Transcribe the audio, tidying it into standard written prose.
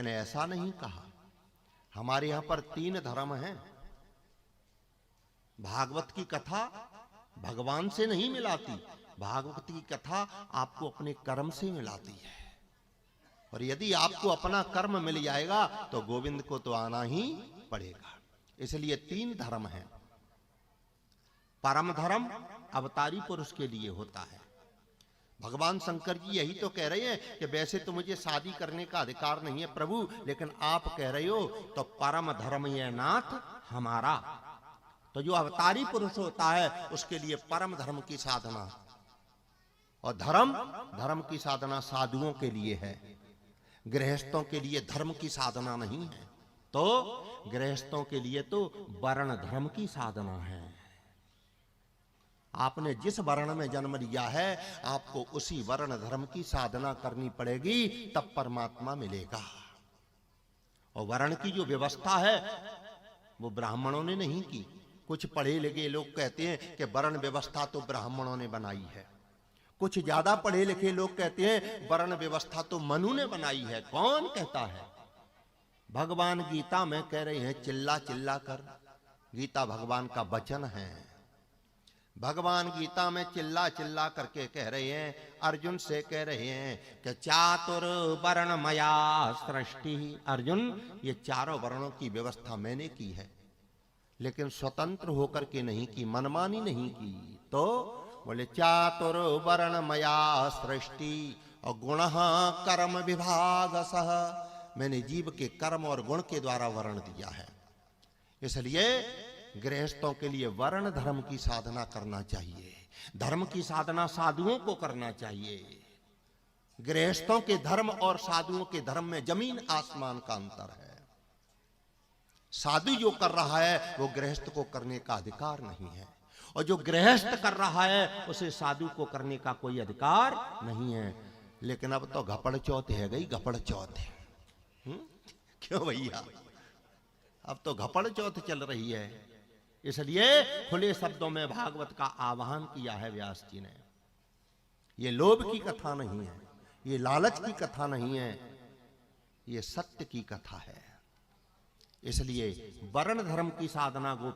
मैंने ऐसा नहीं कहा। हमारे यहां पर 3 धर्म हैं। भागवत की कथा भगवान से नहीं मिलाती, भागवत की कथा आपको अपने कर्म से मिलाती है। और यदि आपको अपना कर्म मिल जाएगा तो गोविंद को तो आना ही पड़ेगा। इसलिए 3 धर्म हैं। परम धर्म अवतारी पुरुष के लिए होता है। भगवान शंकर जी यही तो कह रहे हैं कि वैसे तो मुझे शादी करने का अधिकार नहीं है प्रभु, लेकिन आप कह रहे हो तो परम धर्म ये नाथ हमारा। तो जो अवतारी पुरुष होता है उसके लिए परम धर्म की साधना, और धर्म की साधना साधुओं के लिए है, गृहस्थों के लिए धर्म की साधना नहीं है। तो गृहस्थों के लिए तो वर्ण धर्म की साधना है। आपने जिस वर्ण में जन्म लिया है आपको उसी वर्ण धर्म की साधना करनी पड़ेगी, तब परमात्मा मिलेगा। और वर्ण की जो व्यवस्था है वो ब्राह्मणों ने नहीं की। कुछ पढ़े लिखे लोग कहते हैं कि वर्ण व्यवस्था तो ब्राह्मणों ने बनाई है। कुछ ज्यादा पढ़े लिखे लोग कहते हैं वर्ण व्यवस्था तो मनु ने बनाई है। कौन कहता है? भगवान गीता में कह रहे हैं चिल्ला चिल्ला कर। गीता भगवान का वचन है। भगवान गीता में चिल्ला चिल्ला करके कह रहे हैं, अर्जुन से कह रहे हैं कि चातुर वर्ण मया सृष्टि। अर्जुन, ये चारों वर्णों की व्यवस्था मैंने की है, लेकिन स्वतंत्र होकर के नहीं की, मनमानी नहीं की। तो बोले चातुर वर्ण मया सृष्टि और गुण कर्म विभाग सह। मैंने जीव के कर्म और गुण के द्वारा वर्ण दिया है। इसलिए गृहस्थों के लिए वर्ण धर्म की साधना करना चाहिए। धर्म की साधना साधुओं को करना चाहिए। गृहस्थों के धर्म और साधुओं के धर्म में जमीन आसमान का अंतर है। साधु जो कर रहा है वो गृहस्थ को करने का अधिकार नहीं है, और जो गृहस्थ कर रहा है उसे साधु को करने का कोई अधिकार नहीं है। लेकिन अब तो घपड़ चौथ है गई, घपड़ चौथ है। क्यों भैया? अब तो घपड़ चौथ चल रही है। इसलिए खुले शब्दों में भागवत का आह्वान किया है व्यास जी ने। ये लोभ की कथा नहीं है, ये लालच की कथा नहीं है, ये सत्य की कथा है। इसलिए वर्ण धर्म की साधना